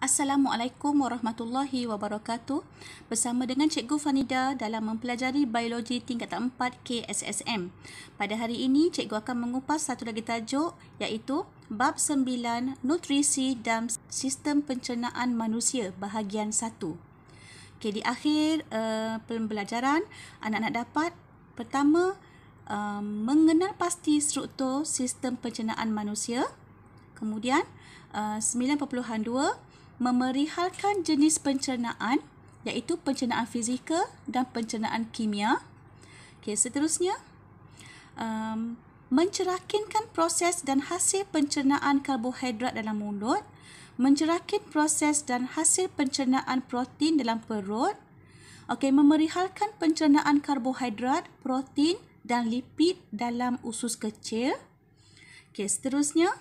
Assalamualaikum warahmatullahi wabarakatuh. Bersama dengan Cikgu Fanida dalam mempelajari Biologi tingkatan 4 KSSM. Pada hari ini, Cikgu akan mengupas satu lagi tajuk iaitu Bab 9 Nutrisi dan Sistem Pencernaan Manusia bahagian 1. Okay, di akhir pembelajaran, anak-anak dapat pertama mengenal pasti struktur sistem pencernaan manusia. Kemudian 9.2 memerihalkan jenis pencernaan iaitu pencernaan fizikal dan pencernaan kimia. Okey, seterusnya mencerakinkan proses dan hasil pencernaan karbohidrat dalam mulut, mencerakin proses dan hasil pencernaan protein dalam perut. Okey, memerihalkan pencernaan karbohidrat, protein dan lipid dalam usus kecil. Okey, seterusnya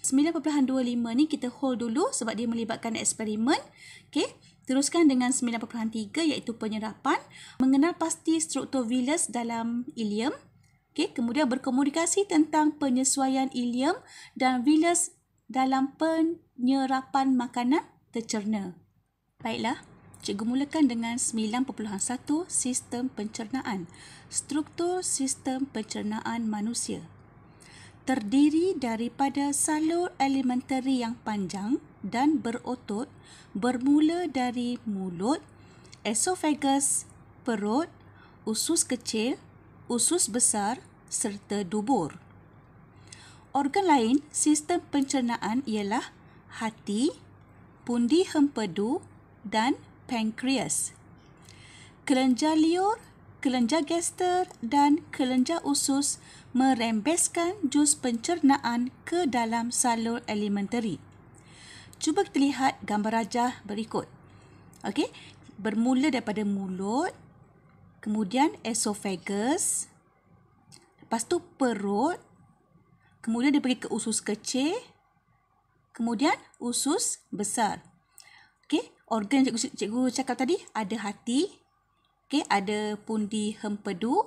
9.25 ni kita hold dulu sebab dia melibatkan eksperimen. Okey, teruskan dengan 9.3 iaitu penyerapan, mengenal pasti struktur villus dalam ileum. Okey, kemudian berkomunikasi tentang penyesuaian ileum dan villus dalam penyerapan makanan tercerna. Baiklah, cikgu mulakan dengan 9.1 sistem pencernaan. Struktur sistem pencernaan manusia terdiri daripada salur alimentari yang panjang dan berotot bermula dari mulut, esophagus, perut, usus kecil, usus besar serta dubur. Organ lain sistem pencernaan ialah hati, pundi hempedu dan pankreas. Kelenjar liur, kelenjar gester dan kelenjar usus merembeskan jus pencernaan ke dalam salur alimentari. Cuba kita lihat gambar rajah berikut. Okey, bermula daripada mulut, kemudian esophagus, lepas tu perut, kemudian dia pergi ke usus kecil, kemudian usus besar. Okey, organ cikgu cakap tadi ada hati, okey, ada pundi hempedu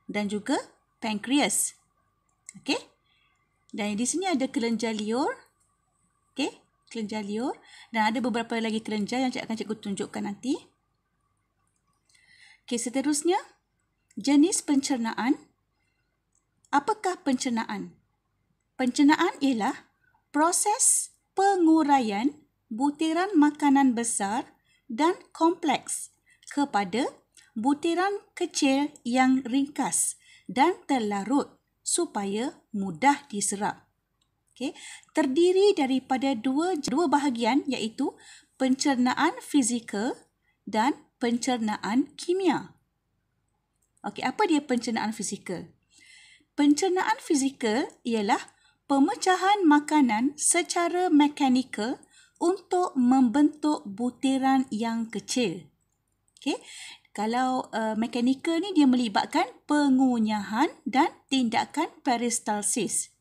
dan juga pankreas. Okey. Dan di sini ada kelenjar liur. Okey, kelenjar liur dan ada beberapa lagi kelenjar yang akan cikgu tunjukkan nanti. Okey, seterusnya jenis pencernaan. Apakah pencernaan? Pencernaan ialah proses penguraian butiran makanan besar dan kompleks kepada butiran kecil yang ringkas dan terlarut supaya mudah diserap. Okey, terdiri daripada dua bahagian iaitu pencernaan fizikal dan pencernaan kimia. Okey, apa dia pencernaan fizikal? Pencernaan fizikal ialah pemecahan makanan secara mekanikal untuk membentuk butiran yang kecil. Okey, kalau mekanikal ni dia melibatkan pengunyahan dan tindakan peristalsis.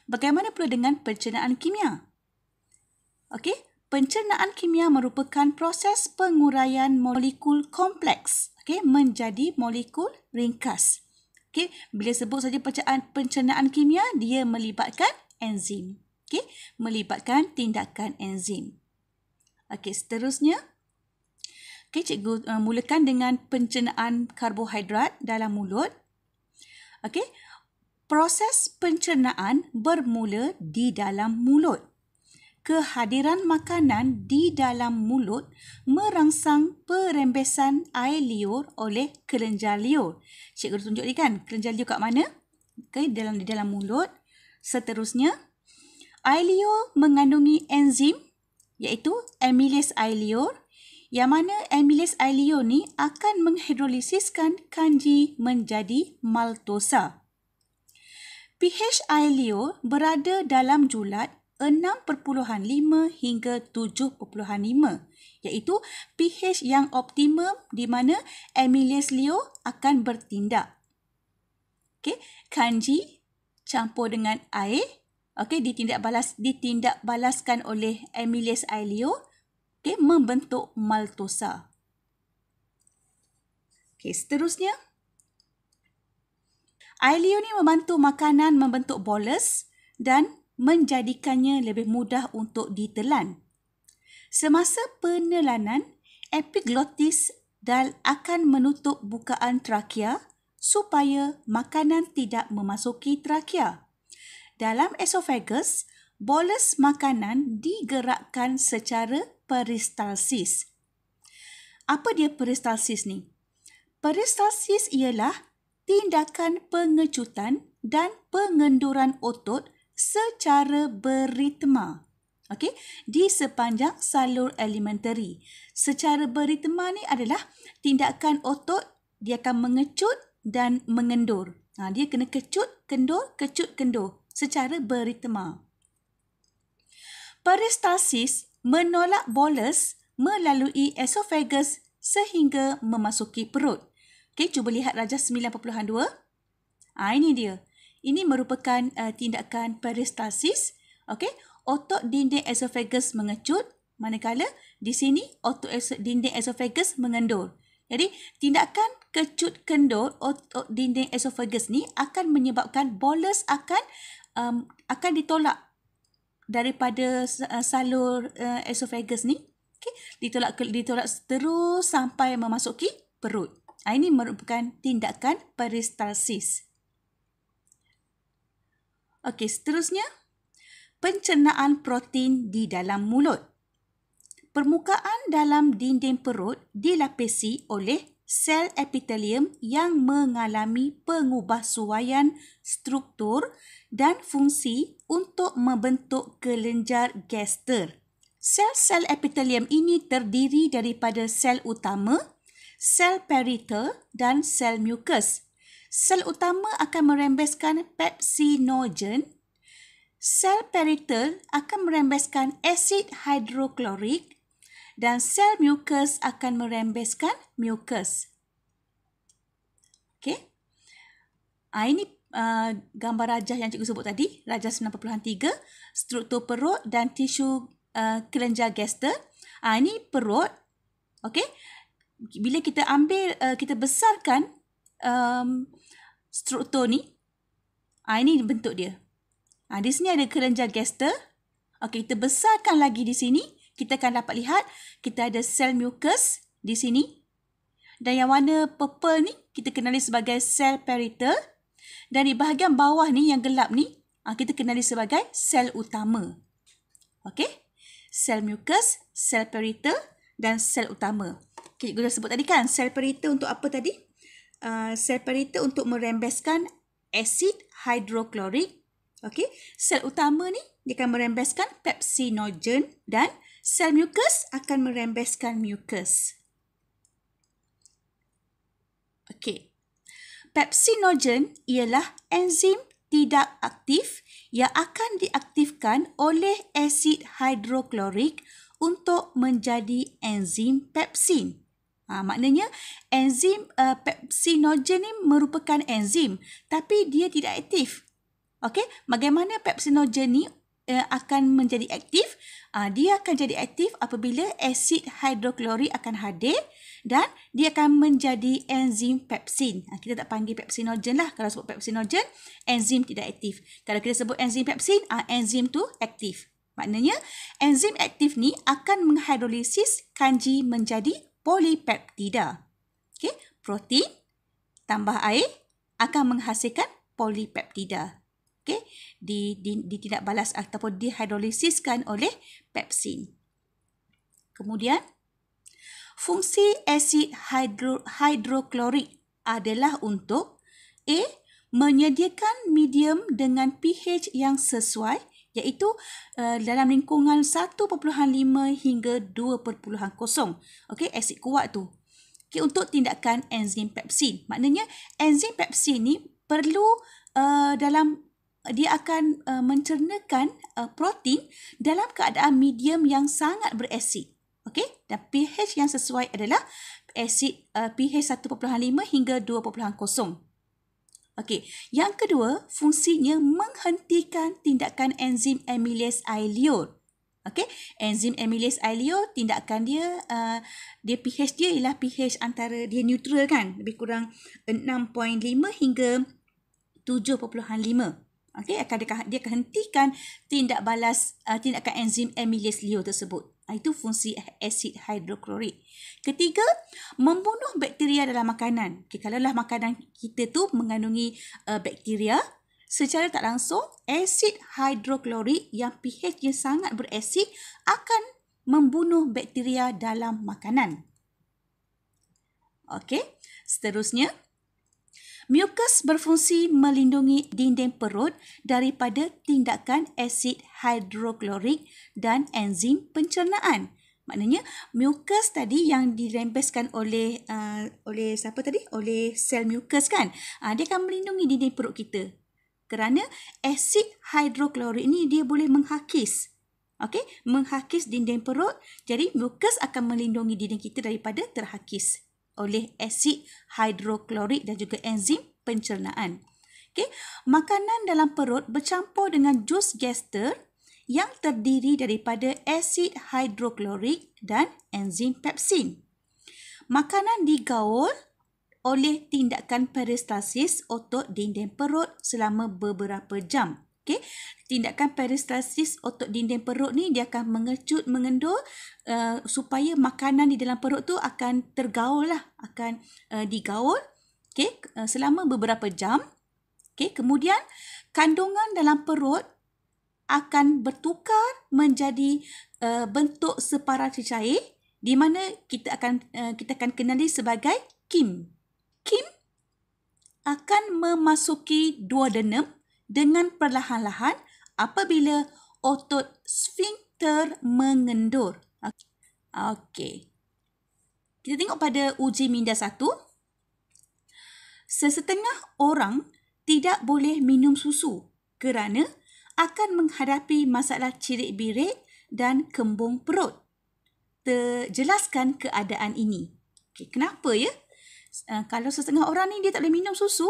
Bagaimana pula dengan pencernaan kimia? Okey, pencernaan kimia merupakan proses penguraian molekul kompleks, okey, menjadi molekul ringkas. Okey, bila sebut saja pencernaan kimia, dia melibatkan enzim. Okey, melibatkan tindakan enzim. Okey, seterusnya okey, cikgu mulakan dengan pencernaan karbohidrat dalam mulut. Okey, proses pencernaan bermula di dalam mulut. Kehadiran makanan di dalam mulut merangsang perembesan air liur oleh kelenjar liur. Cikgu tunjuk ni kan, kelenjar liur kat mana? Okey, di dalam mulut. Seterusnya, air liur mengandungi enzim iaitu amylase air liur, yang mana amylase air liur ni akan menghidrolisiskan kanji menjadi maltosa. pH air liur berada dalam julat 6.5 hingga 7.5 iaitu pH yang optimum di mana amylase liur akan bertindak. Okey, kanji campur dengan air, okey, ditindak balaskan oleh amylase air liur, okey, membentuk maltosa. Okey, seterusnya air liur ni membantu makanan membentuk bolus dan menjadikannya lebih mudah untuk ditelan. Semasa penelanan, epiglottis akan menutup bukaan trakea supaya makanan tidak memasuki trakea. Dalam esophagus, bolus makanan digerakkan secara peristalsis. Apa dia peristalsis ni? Peristalsis ialah tindakan pengecutan dan pengenduran otot secara beritma. Okey, di sepanjang salur alimentari. Secara beritma ni adalah tindakan otot dia akan mengecut dan mengendur. Dia kena kecut, kendur secara beritma. Peristalsis menolak bolus melalui esophagus sehingga memasuki perut. Okey, cuba lihat Rajah 9.2. Ini dia. Ini merupakan tindakan peristalsis. Okey, otot dinding esophagus mengecut, manakala di sini otot dinding esophagus mengendur. Jadi, tindakan kecut kendur otot dinding esophagus ni akan menyebabkan bolus akan ditolak daripada salur esophagus ni. Okey, ditolak terus sampai memasuki perut. Ini merupakan tindakan peristalsis. Okey, seterusnya pencernaan protein di dalam mulut. Permukaan dalam dinding perut dilapisi oleh sel epitelium yang mengalami pengubahsuaian struktur dan fungsi untuk membentuk kelenjar gaster. Sel-sel epitelium ini terdiri daripada sel utama, sel parietal dan sel mucus. Sel utama akan merembeskan pepsinogen. Sel parietal akan merembeskan asid hidroklorik dan sel mucus akan merembeskan mucus. Okey. Ini gambar rajah yang cikgu sebut tadi, Rajah 9.3, struktur perut dan tisu kelenjar gaster. Ini perut. Okey. Bila kita ambil, kita besarkan struktur ni, ini bentuk dia. Di sini ada kelenjar gaster. Okey, kita besarkan lagi di sini. Kita akan dapat lihat kita ada sel mucus di sini. Dan yang warna purple ni kita kenali sebagai sel parietal. Dan di bahagian bawah ni yang gelap ni kita kenali sebagai sel utama. Okey. Sel mucus, sel parietal dan sel utama. Okay, kita sebut tadi kan sel parietal untuk apa tadi? Sel parietal untuk merembeskan asid hidroklorik. Okey, sel utama ni dia akan merembeskan pepsinogen dan sel mucus akan merembeskan mucus. Okey. Pepsinogen ialah enzim tidak aktif yang akan diaktifkan oleh asid hidroklorik untuk menjadi enzim pepsin. Maknanya enzim pepsinogen ni merupakan enzim tapi dia tidak aktif. Okey, bagaimana pepsinogen ni akan menjadi aktif? Dia akan jadi aktif apabila asid hidroklorik akan hadir dan dia akan menjadi enzim pepsin. Kita tak panggil pepsinogen lah. Kalau sebut pepsinogen, enzim tidak aktif. Kalau kita sebut enzim pepsin, enzim tu aktif. Maknanya enzim aktif ni akan menghidrolisis kanji menjadi polipeptida. Okey, protein tambah air akan menghasilkan polipeptida. Okey, tidak balas ataupun dihidrolisiskan oleh pepsin. Kemudian fungsi asid hidroklorik adalah untuk A. Menyediakan medium dengan pH yang sesuai iaitu dalam lingkungan 1.5 hingga 2.0. Okey, asid kuat tu. Okey, untuk tindakan enzim pepsin. Maknanya enzim pepsin ni perlu dia akan mencernakan protein dalam keadaan medium yang sangat berasid. Okey, dan pH yang sesuai adalah asid pH 1.5 hingga 2.0. Okey, yang kedua, fungsinya menghentikan tindakan enzim amylase ileol. Okey, enzim amylase ileol tindakan dia pH dia ialah pH antara dia neutral kan, lebih kurang 6.5 hingga 7.5. Okey, dia akan hentikan tindakan enzim amylase Leo tersebut. Itu fungsi asid hidroklorik. Ketiga, membunuh bakteria dalam makanan. Okay, kalaulah makanan kita tu mengandungi bakteria, secara tak langsung asid hidroklorik yang pH-nya sangat berasid akan membunuh bakteria dalam makanan. Okey, seterusnya, mukus berfungsi melindungi dinding perut daripada tindakan asid hidroklorik dan enzim pencernaan. Maknanya mukus tadi yang dirembeskan oleh siapa tadi? Oleh sel mukus kan? Dia akan melindungi dinding perut kita. Kerana asid hidroklorik ni dia boleh menghakis. Okey, menghakis dinding perut. Jadi mukus akan melindungi dinding kita daripada terhakis oleh asid hidroklorik dan juga enzim pencernaan. Okay. Makanan dalam perut bercampur dengan jus gester yang terdiri daripada asid hidroklorik dan enzim pepsin. Makanan digaul oleh tindakan peristalsis otot dinding perut selama beberapa jam. Okay. Tindakan peristalsis otot dinding perut ni dia akan mengecut, mengendur supaya makanan di dalam perut tu akan tergaul lah, akan digaul selama beberapa jam. Okay. Kemudian kandungan dalam perut akan bertukar menjadi bentuk separasi cair di mana kita akan kenali sebagai KIM. KIM akan memasuki duodenum dengan perlahan-lahan apabila otot sfinkter mengendur. Okey. Kita tengok pada uji minda 1. Sesetengah orang tidak boleh minum susu kerana akan menghadapi masalah cirit-birit dan kembung perut. Terjelaskan keadaan ini. Okay, kenapa ya? Kalau sesetengah orang ni dia tak boleh minum susu,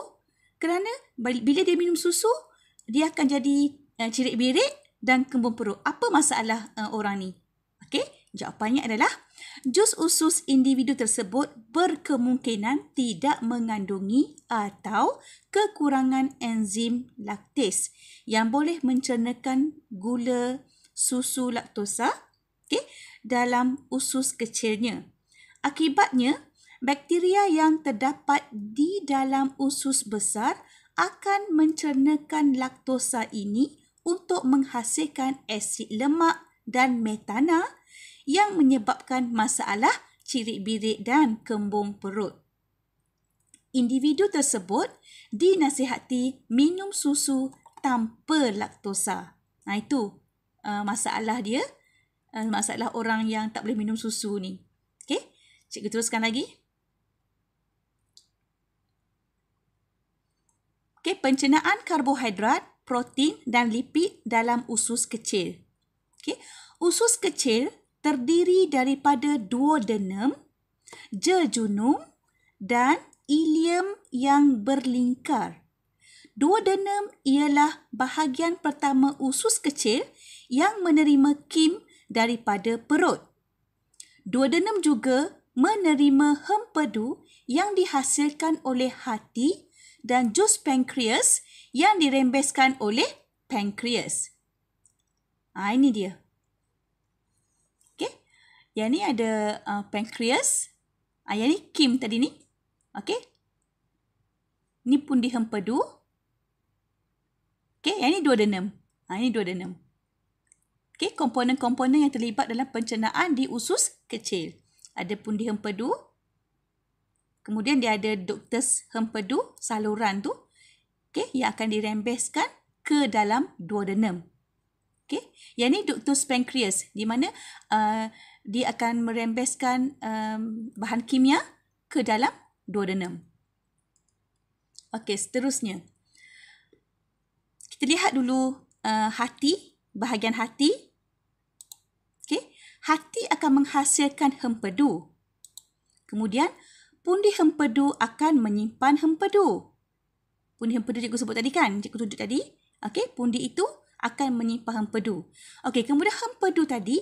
kerana bila dia minum susu, dia akan jadi cirit-birit dan kembung perut. Apa masalah orang ni? Okey, jawapannya adalah jus usus individu tersebut berkemungkinan tidak mengandungi atau kekurangan enzim laktis yang boleh mencernakan gula susu laktosa dalam usus kecilnya. Akibatnya, bakteria yang terdapat di dalam usus besar akan mencernakan laktosa ini untuk menghasilkan asid lemak dan metana yang menyebabkan masalah cirit-birit dan kembung perut. Individu tersebut dinasihati minum susu tanpa laktosa. Itu masalah dia, masalah orang yang tak boleh minum susu ni. Okey, cikgu teruskan lagi. Okey, pencernaan karbohidrat, protein dan lipid dalam usus kecil. Okey, usus kecil terdiri daripada duodenum, jejunum dan ileum yang berlingkar. Duodenum ialah bahagian pertama usus kecil yang menerima KIM daripada perut. Duodenum juga menerima hempedu yang dihasilkan oleh hati dan jus pankreas yang dirembeskan oleh pankreas. Ini dia. Okey. Yang ni ada pankreas. Yang ni KIM tadi ni. Okey. Ni pundi hempedu. Okey, yang ni duodenum. Ini duodenum. Okey, komponen-komponen yang terlibat dalam pencernaan di usus kecil. Ada pundi hempedu. Kemudian dia ada ductus hempedu, saluran tu. Okey, yang akan dirembeskan ke dalam duodenum. Okey, yang ni ductus pankreas di mana dia akan merembeskan bahan kimia ke dalam duodenum. Okey, seterusnya. Kita lihat dulu hati, bahagian hati. Okey, hati akan menghasilkan hempedu. Kemudian pundi hempedu akan menyimpan hempedu. Pundi hempedu cikgu sebut tadi kan? Cikgu tunjuk tadi. Okey, pundi itu akan menyimpan hempedu. Okey, kemudian hempedu tadi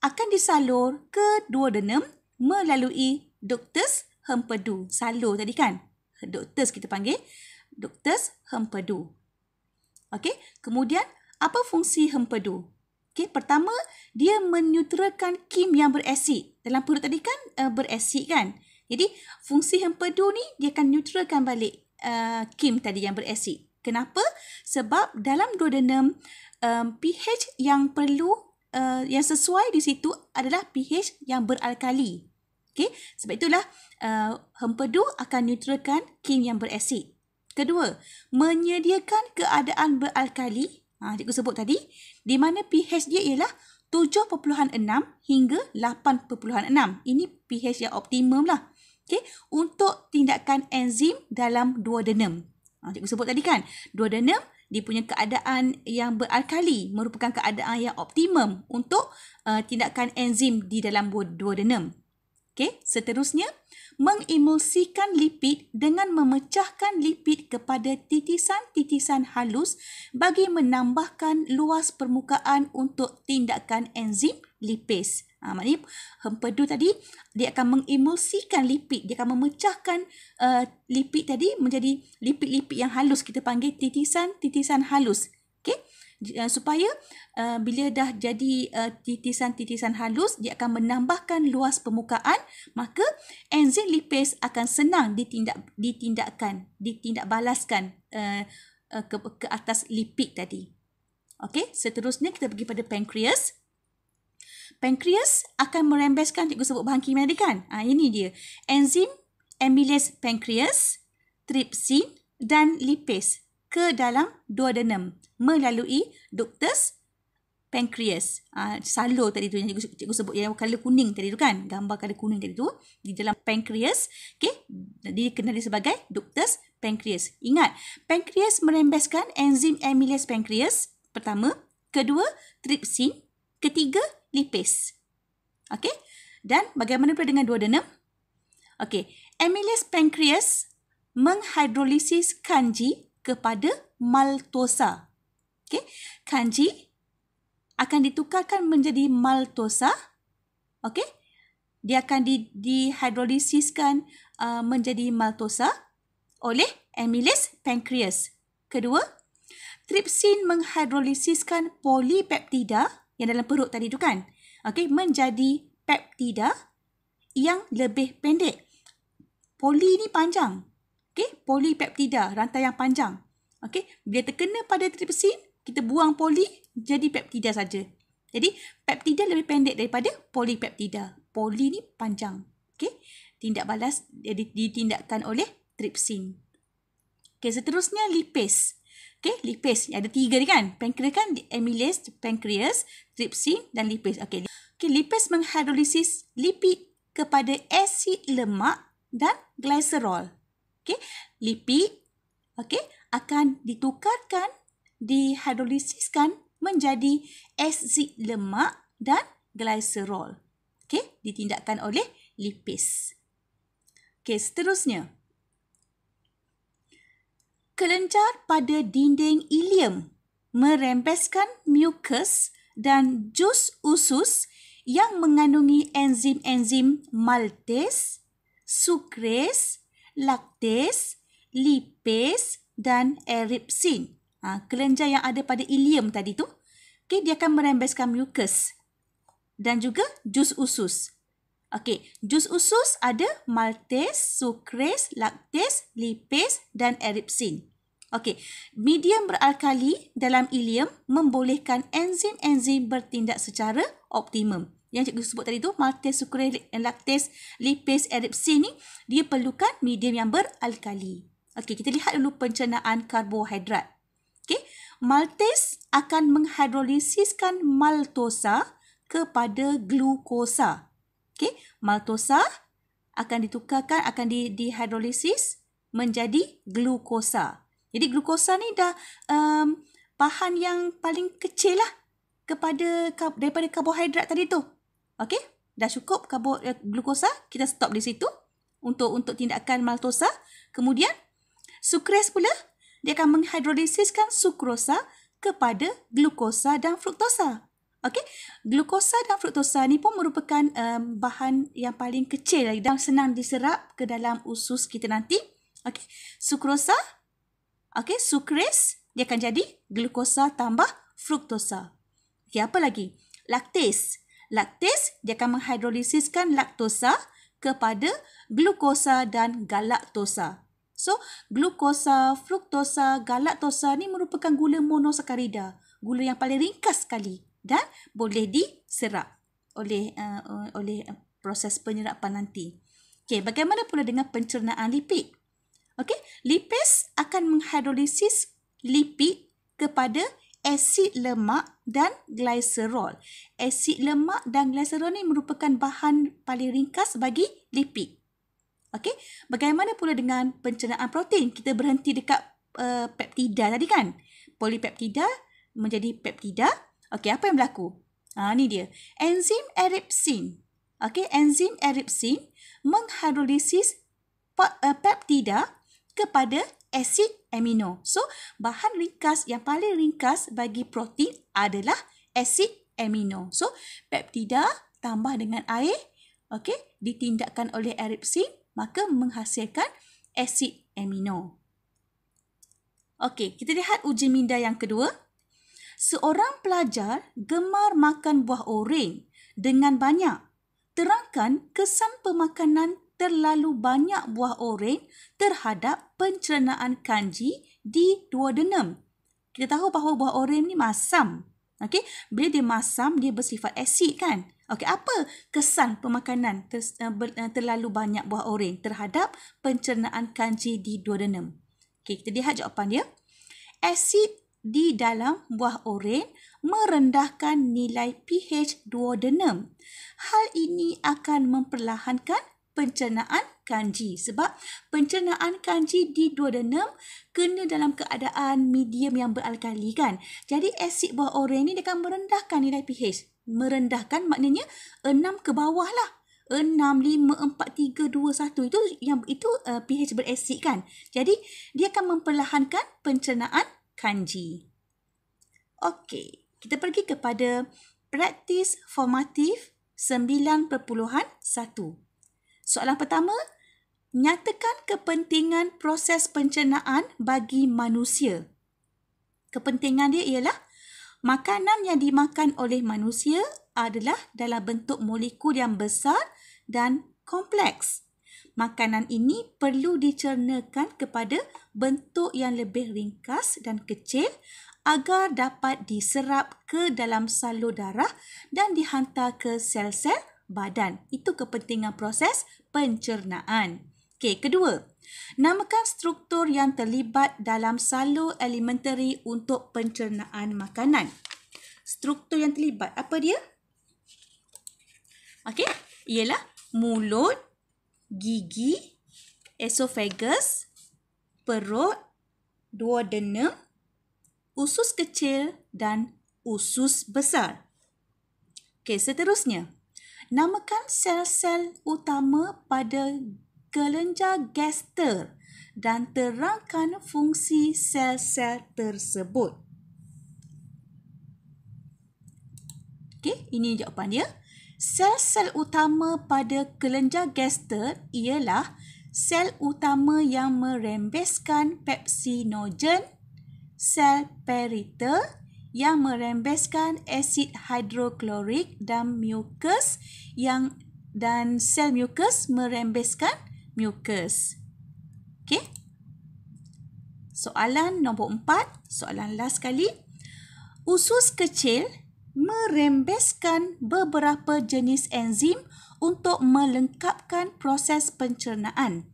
akan disalur ke duodenum melalui ductus hempedu. Salur tadi kan? Ductus kita panggil. Ductus hempedu. Okey, kemudian apa fungsi hempedu? Okey, pertama dia menetralkan kim yang berasid. Dalam perut tadi kan berasid kan? Jadi fungsi hempedu ni dia akan neutralkan balik kim tadi yang berasid. Kenapa? Sebab dalam duodenum pH yang perlu yang sesuai di situ adalah pH yang beralkali. Okey, sebab itulah hempedu akan neutralkan kim yang berasid. Kedua, menyediakan keadaan beralkali. Cikgu sebut tadi, di mana pH dia ialah 7.6 hingga 8.6. Ini pH yang optimum lah. Okay? Untuk tindakan enzim dalam duodenum. Cikgu sebut tadi kan, duodenum dia punya keadaan yang beralkali merupakan keadaan yang optimum untuk tindakan enzim di dalam duodenum. Okay? Seterusnya, mengemulsikan lipid dengan memecahkan lipid kepada titisan-titisan halus bagi menambahkan luas permukaan untuk tindakan enzim lipase. Maknanya hempedu tadi dia akan mengemulsikan lipid, dia akan memecahkan lipid tadi menjadi lipid-lipid yang halus, kita panggil titisan-titisan halus. Okey? Supaya bila dah jadi titisan-titisan halus, dia akan menambahkan luas permukaan, maka enzim lipase akan senang ditindakbalaskan ke atas lipid tadi. Okey, seterusnya kita pergi pada pankreas. Pankreas akan merembeskan, cikgu sebut bahan kimia tadi kan? Ini dia. Enzim amylase pankreas, trypsin dan lipase ke dalam duodenum melalui ductus pankreas. Salur tadi tu yang cikgu sebut yang color kuning tadi tu kan? Gambar color kuning tadi tu di dalam pankreas. Okey, dikenali sebagai ductus pankreas. Ingat, pankreas merembeskan enzim amylase pankreas pertama, kedua trypsin, ketiga lipase. Okey? Dan bagaimana pula dengan duodenum? Okey, amylase pankreas menghidrolisis kanji kepada maltosa. Okey, kanji akan ditukarkan menjadi maltosa. Okey? Dia akan dihidrolisiskan menjadi maltosa oleh amylase pankreas. Kedua, trypsin menghidrolisiskan polipeptida yang dalam perut tadi tu kan, okey, menjadi peptida yang lebih pendek. Poli ni panjang. Okey, polipeptida, rantai yang panjang. Okey, bila terkena pada trypsin, kita buang poli, jadi peptida saja. Jadi, peptida lebih pendek daripada polipeptida. Poli ni panjang. Okey, tindak balas ditindakkan oleh trypsin. Okey, seterusnya lipase. Okey, lipase ada 3 ni kan? Pankreas kan amylase, pankreas, trypsin dan lipase. Okey, lipase menghidrolisis lipid kepada asid lemak dan glycerol. Okey, lipid akan ditukarkan, dihidrolisiskan menjadi asid lemak dan glycerol. Okey, ditindakkan oleh lipase. Okey, seterusnya. Kelenjar pada dinding ileum merembeskan mukus dan jus usus yang mengandungi enzim-enzim maltase, sukrase, laktase, lipase dan eripsin. Kelenjar yang ada pada ileum tadi tu, okay, dia akan merembeskan mukus dan juga jus usus. Okey, jus usus ada maltase, sukrase, laktase, lipase dan eripsin. Okey, medium beralkali dalam ileum membolehkan enzim-enzim bertindak secara optimum. Yang cikgu sebut tadi tu, maltase, sukrase, laktase, lipase, eripsin ni, dia perlukan medium yang beralkali. Okey, kita lihat dulu pencernaan karbohidrat. Okey, maltase akan menghidrolisiskan maltosa kepada glukosa. Okey, maltosa akan ditukarkan, akan dihidrolisis menjadi glukosa. Jadi glukosa ni dah bahan yang paling kecil lah daripada karbohidrat tadi tu. Okey, dah cukup glukosa, kita stop di situ untuk tindakan maltosa. Kemudian sukres pula, dia akan menghidrolisiskan sukrosa kepada glukosa dan fruktosa. Okey, glukosa dan fruktosa ni pun merupakan bahan yang paling kecil lagi dan senang diserap ke dalam usus kita nanti. Okey, sukrosa, okey, sukres dia akan jadi glukosa tambah fruktosa. Okey, apa lagi? Laktase. Laktase, dia akan menghidrolisiskan laktosa kepada glukosa dan galaktosa. So, glukosa, fruktosa, galaktosa ni merupakan gula monosakarida. Gula yang paling ringkas sekali dan boleh diserap oleh proses penyerapan nanti. Okey, bagaimana pula dengan pencernaan lipid? Okey, lipase akan menghidrolisis lipid kepada asid lemak dan gliserol. Asid lemak dan gliserol ni merupakan bahan paling ringkas bagi lipid. Okey, bagaimana pula dengan pencernaan protein? Kita berhenti dekat peptida tadi kan? Polipeptida menjadi peptida. Okey, apa yang berlaku? Ni dia. Enzim eripsin. Okey, enzim eripsin menghidrolisis peptida kepada asid amino. So, bahan ringkas yang paling ringkas bagi protein adalah asid amino. So, peptida tambah dengan air, okey, ditindakkan oleh eripsin, maka menghasilkan asid amino. Okey, kita lihat uji minda yang kedua. Seorang pelajar gemar makan buah oren dengan banyak. Terangkan kesan pemakanan terlalu banyak buah oren terhadap pencernaan kanji di duodenum. Kita tahu bahawa buah oren ni masam. Okey, bila dia masam, dia bersifat asid kan? Okey, apa kesan pemakanan terlalu banyak buah oren terhadap pencernaan kanji di duodenum? Okey, kita lihat jawapan dia. Asid di dalam buah oren merendahkan nilai pH duodenum. Hal ini akan memperlahankan pencernaan kanji sebab pencernaan kanji di duodenum kena dalam keadaan medium yang beralkali kan. Jadi asid buah oren ni dia akan merendahkan nilai pH. Merendahkan maknanya 6 ke bawah lah. 6, 5, 4, 3, 2, 1 itu pH berasid kan. Jadi dia akan memperlahankan pencernaan kanji. Okey, kita pergi kepada praktis formatif 9.1. Soalan pertama, nyatakan kepentingan proses pencernaan bagi manusia. Kepentingan dia ialah makanan yang dimakan oleh manusia adalah dalam bentuk molekul yang besar dan kompleks. Makanan ini perlu dicernakan kepada bentuk yang lebih ringkas dan kecil agar dapat diserap ke dalam salur darah dan dihantar ke sel-sel badan. Itu kepentingan proses pencernaan. Okey, kedua, namakan struktur yang terlibat dalam salur alimentari untuk pencernaan makanan. Struktur yang terlibat, apa dia? Okey, ialah mulut, gigi, esophagus, perut, duodenum, usus kecil dan usus besar. Okey, seterusnya. Namakan sel-sel utama pada kelenjar gaster dan terangkan fungsi sel-sel tersebut. Okey, ini jawapan dia. Sel-sel utama pada kelenjar gaster ialah sel utama yang merembeskan pepsinogen, sel peritel yang merembeskan asid hidroklorik dan mukus dan sel mukus merembeskan mukus. Okey. Soalan nombor 4, soalan last sekali. Usus kecil merembeskan beberapa jenis enzim untuk melengkapkan proses pencernaan.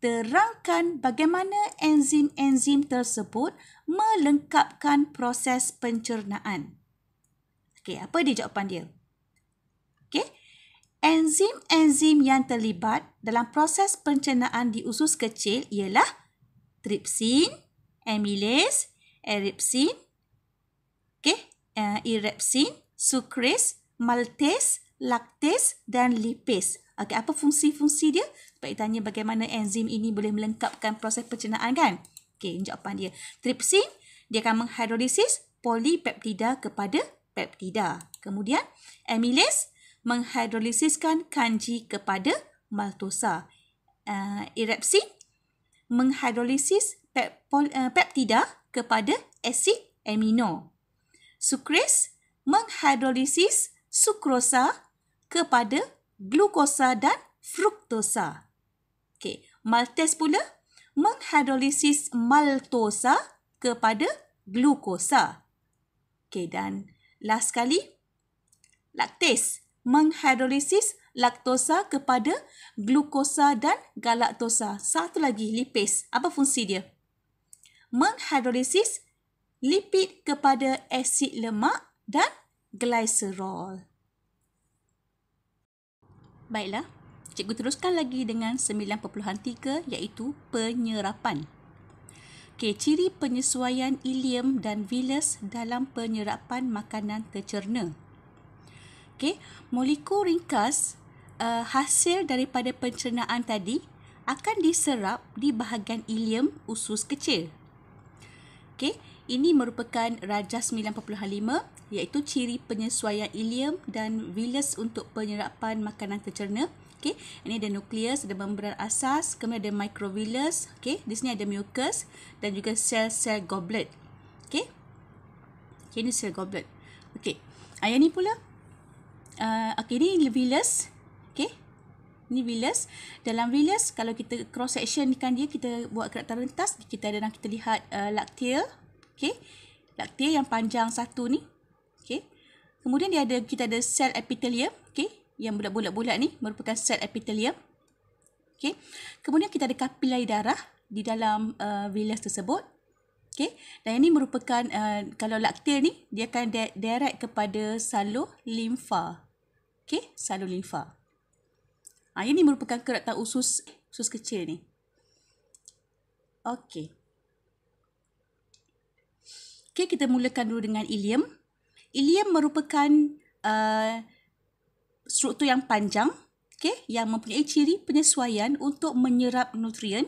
Terangkan bagaimana enzim-enzim tersebut melengkapkan proses pencernaan. Okey, apa dia jawapan dia? Okey. Enzim-enzim yang terlibat dalam proses pencernaan di usus kecil ialah tripsin, amylase, eripsin, irepsin, sucrase, maltase, laktase dan lipase. Okey, apa fungsi-fungsi dia? Sebab dia tanya bagaimana enzim ini boleh melengkapkan proses pencernaan kan? Okey, jawapan dia. Tripsin, dia akan menghidrolisis polipeptida kepada peptida. Kemudian, amylase menghidrolisiskan kanji kepada maltosa. Irepsin menghidrolisis peptida kepada asid amino. Sukres menghidrolisis sukrosa kepada glukosa dan fruktosa. Okey, maltase pula menghidrolisis maltosa kepada glukosa. Okey, dan last sekali, laktase menghidrolisis laktosa kepada glukosa dan galaktosa. Satu lagi, lipase. Apa fungsi dia? Menghidrolisis lipid kepada asid lemak dan gliserol. Baiklah, cikgu teruskan lagi dengan 9.3 iaitu penyerapan. Okey, ciri penyesuaian ileum dan vilus dalam penyerapan makanan tercerna. Okey, molekul ringkas hasil daripada pencernaan tadi akan diserap di bahagian ileum usus kecil. Okey, ini merupakan rajah 9.5 iaitu ciri penyesuaian ileum dan vilus untuk penyerapan makanan tercerna. Okey, ini ada nukleus, ada membran asas, kemudian ada microvillus. Okey, di sini ada mucus dan juga sel-sel goblet. Okey. Okey, ini sel goblet. Okey. Yang ni pula okey, ini villus. Okey. Ini villus. Dalam villus, kalau kita cross sectionkan dia, kita buat keratan rentas, kita lihat lacteal. Okey. Lacteal yang panjang satu ni. Okey. Kemudian kita ada sel epithelium. Okey. Yang bulat-bulat ni merupakan sel epithelium. Okey. Kemudian kita ada kapilari darah di dalam villus tersebut. Okey. Dan ini merupakan kalau lacteal ni dia akan direct kepada salur limfa. Okey, salur limfa. Ini merupakan keratan usus kecil ni. Okey. Okey, kita mulakan dulu dengan ileum. Ileum merupakan struktur yang panjang, okey, yang mempunyai ciri penyesuaian untuk menyerap nutrien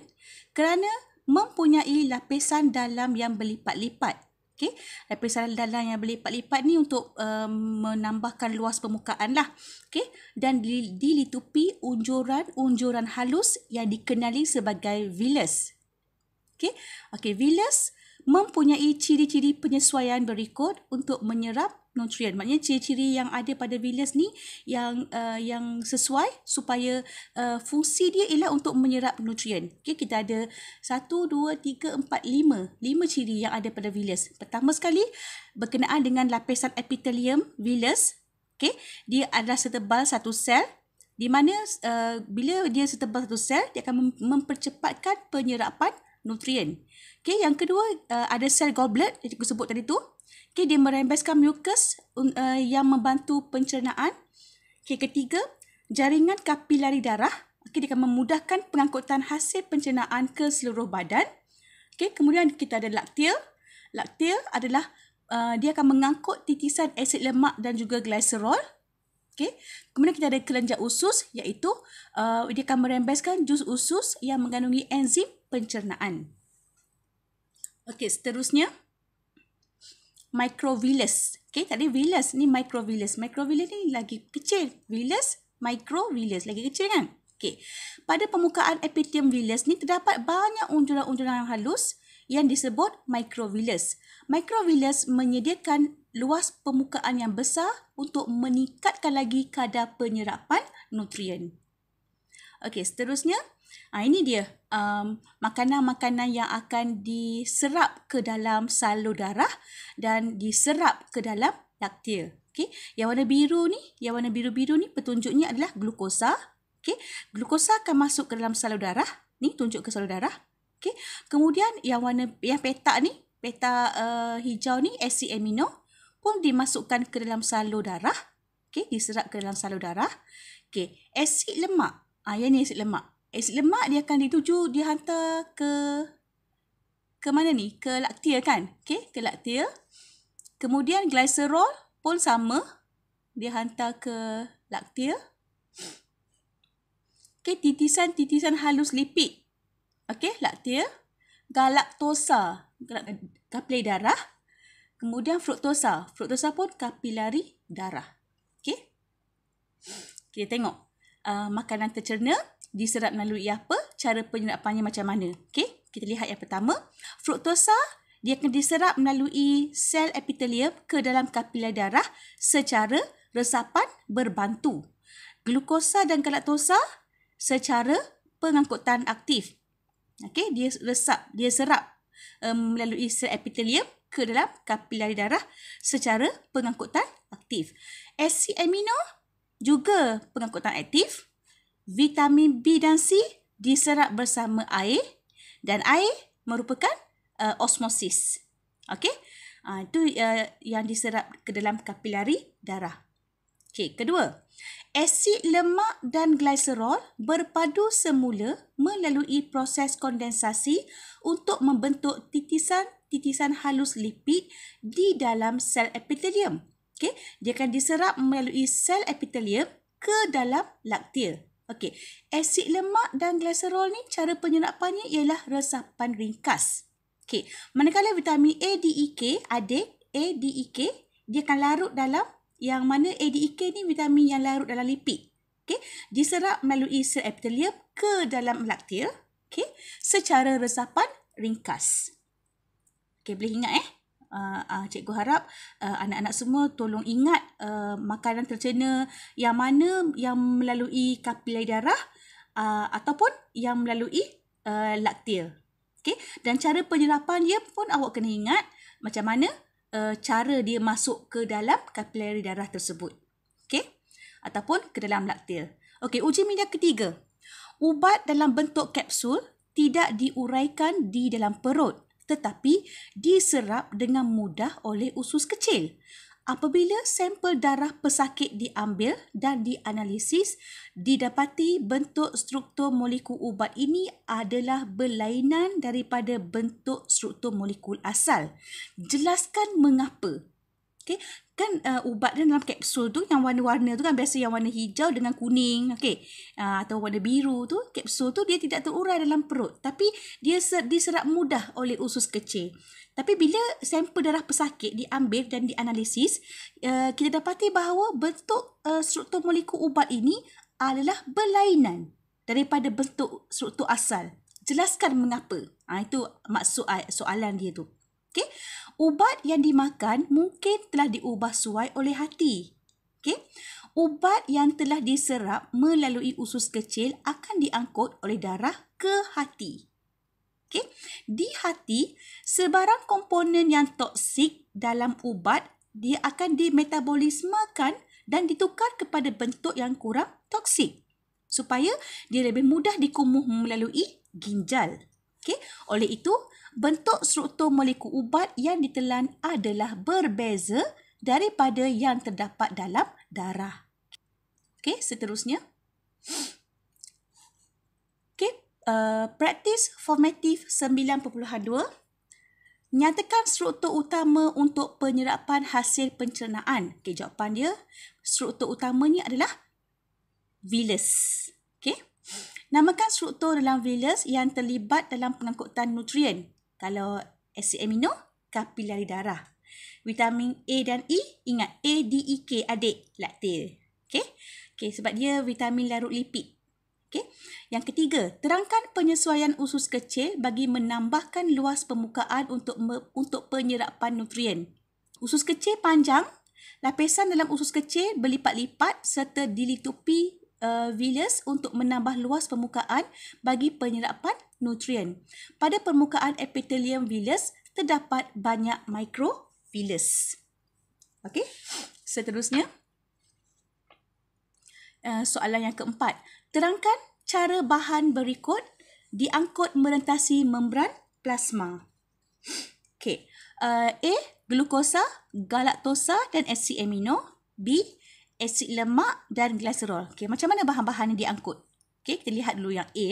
kerana mempunyai lapisan dalam yang berlipat-lipat. Okey, lapisan dalam yang berlipat-lipat ni untuk menambahkan luas permukaan lah. Okey, dan dilitupi unjuran halus yang dikenali sebagai villus. Okey, villus mempunyai ciri-ciri penyesuaian berikut untuk menyerap nutrien. Maknanya ciri-ciri yang ada pada villus ni yang sesuai supaya fungsi dia ialah untuk menyerap nutrien. Okey, kita ada 1 2 3 4 5 ciri yang ada pada villus. Pertama sekali berkenaan dengan lapisan epithelium villus. Okey, dia adalah setebal satu sel di mana bila dia setebal satu sel dia akan mempercepatkan penyerapan nutrien. Okey, yang kedua ada sel goblet yang aku sebut tadi tu. Okey, dia merembeskan mucus yang membantu pencernaan. Okey, ketiga, jaringan kapilari darah. Okey, dia akan memudahkan pengangkutan hasil pencernaan ke seluruh badan. Okey, kemudian kita ada lacteal. Lacteal adalah dia akan mengangkut titisan asid lemak dan juga gliserol. Okey, kemudian kita ada kelenjar usus iaitu dia akan merembeskan jus usus yang mengandungi enzim pencernaan. Okey, seterusnya microvillus. Okey, tadi villus ni microvillus. Microvillus ni lagi kecil. Villus, microvillus lagi kecil kan? Okey. Pada permukaan epithelium villus ni terdapat banyak unjuran-unjuran yang halus yang disebut microvillus. Microvillus menyediakan luas permukaan yang besar untuk meningkatkan lagi kadar penyerapan nutrien. Okey, seterusnya ini dia makanan-makanan yang akan diserap ke dalam salur darah dan diserap ke dalam lacteal. Okey, yang warna biru ni petunjuknya adalah glukosa. Okey, glukosa akan masuk ke dalam salur darah. Ni tunjuk ke salur darah. Okey, kemudian yang peta ni, peta hijau ni asid amino pun dimasukkan ke dalam salur darah. Okey, diserap ke dalam salur darah. Okey, asid lemak. Yang ni asid lemak. Asid lemak dia akan dihantar ke mana ni? Ke lacteal kan? Okey, ke lacteal. Kemudian gliserol pun sama, dia hantar ke lacteal. Okey, titisan halus lipid. Okey, lacteal. Galaktosa, kapilari darah. Kemudian fruktosa. Fruktosa pun kapilari darah. Okey. Kita tengok makanan tercerna diserap melalui apa? Cara penyerapannya macam mana? Okey, kita lihat yang pertama. Fruktosa dia akan diserap melalui sel epitelium ke dalam kapiler darah secara resapan berbantu. Glukosa dan galaktosa secara pengangkutan aktif. Okey, dia serap melalui sel epitelium ke dalam kapiler darah secara pengangkutan aktif. Asid amino juga pengangkutan aktif. Vitamin B dan C diserap bersama air dan air merupakan osmosis. Okey. Itu yang diserap ke dalam kapilari darah. Okey, kedua, asid lemak dan gliserol berpadu semula melalui proses kondensasi untuk membentuk titisan halus lipid di dalam sel epitelium. Okey, dia akan diserap melalui sel epitelium ke dalam laktil. Okey, asid lemak dan gliserol ni cara penyerapannya ialah resapan ringkas. Okey, manakala vitamin A, D, E, K, adik A, D, E, K, dia akan larut dalam yang mana A, D, E, K ni vitamin yang larut dalam lipid. Okey, diserap melalui sel epitelium ke dalam laktil, okey, secara resapan ringkas. Okey, boleh ingat cikgu harap anak-anak semua tolong ingat makanan tercena yang mana yang melalui kapilari darah ataupun yang melalui laktil. Okey, dan cara penyerapan dia pun awak kena ingat macam mana cara dia masuk ke dalam kapilari darah tersebut. Okey, ataupun ke dalam laktil. Okey, uji minda ketiga. Ubat dalam bentuk kapsul tidak diuraikan di dalam perut tetapi diserap dengan mudah oleh usus kecil. Apabila sampel darah pesakit diambil dan dianalisis, didapati bentuk struktur molekul ubat ini adalah berlainan daripada bentuk struktur molekul asal. Jelaskan mengapa. Okay. Kan ubat dalam kapsul tu yang warna-warna tu kan biasa yang warna hijau dengan kuning, okay, atau warna biru tu, kapsul tu dia tidak terurai dalam perut tapi dia diserap mudah oleh usus kecil. Tapi bila sampel darah pesakit diambil dan dianalisis, kita dapati bahawa bentuk struktur molekul ubat ini adalah berlainan daripada bentuk struktur asal. Jelaskan mengapa. Itu maksud soalan dia tu. Okay. Ubat yang dimakan mungkin telah diubah suai oleh hati. Okay. Ubat yang telah diserap melalui usus kecil akan diangkut oleh darah ke hati. Okay. Di hati, sebarang komponen yang toksik dalam ubat dia akan dimetabolismekan dan ditukar kepada bentuk yang kurang toksik supaya dia lebih mudah dikumuh melalui ginjal. Okay. Oleh itu, bentuk struktur molekul ubat yang ditelan adalah berbeza daripada yang terdapat dalam darah. Okey, seterusnya. Okey, praktis formatif 9.2. Nyatakan struktur utama untuk penyerapan hasil pencernaan. Okey, jawapan dia, struktur utamanya adalah villus. Okey. Namakan struktur dalam villus yang terlibat dalam pengangkutan nutrien. Kalau asid amino, kapilari darah. Vitamin A dan E, ingat A, D, E, K, adik, laktil. Okey. Okey, sebab dia vitamin larut lipid. Okey. Yang ketiga, terangkan penyesuaian usus kecil bagi menambahkan luas permukaan untuk penyerapan nutrien. Usus kecil panjang, lapisan dalam usus kecil berlipat-lipat serta dilitupi villus untuk menambah luas permukaan bagi penyerapan nutrien. Pada permukaan epitelium villus terdapat banyak microvillus. Okey. Seterusnya, soalan yang keempat. Terangkan cara bahan berikut diangkut merentasi membran plasma. Okey. A. Glukosa, galaktosa dan asid amino. B. Asid lemak dan gliserol. Okey, macam mana bahan-bahan yang diangkut? Okey, kita lihat dulu yang A.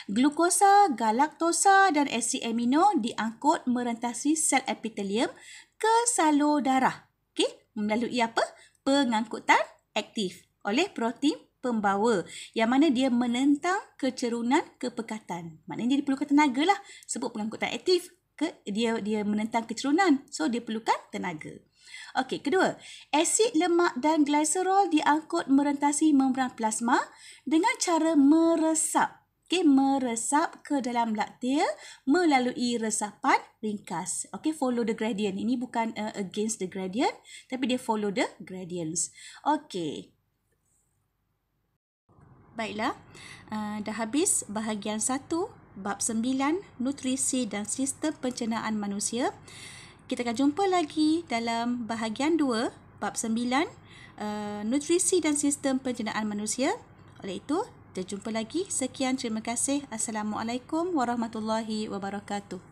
Glukosa, galaktosa dan asid amino diangkut merentasi sel epitelium ke salur darah. Okey, melalui apa? Pengangkutan aktif oleh protein pembawa yang mana dia menentang kecerunan kepekatan. Maknanya dia diperlukan tenaga lah. Sebut pengangkutan aktif, dia menentang kecerunan. So, dia perlukan tenaga. Okey, kedua, asid lemak dan gliserol diangkut merentasi membran plasma dengan cara meresap. Okey, meresap ke dalam laktil melalui resapan ringkas. Okey, follow the gradient. Ini bukan against the gradient, tapi dia follow the gradients. Okey. Baiklah, dah habis bahagian 1, bab 9, nutrisi dan sistem pencernaan manusia. Kita akan jumpa lagi dalam bahagian 2, bab 9, nutrisi dan sistem pencernaan manusia. Oleh itu, kita jumpa lagi. Sekian, terima kasih. Assalamualaikum warahmatullahi wabarakatuh.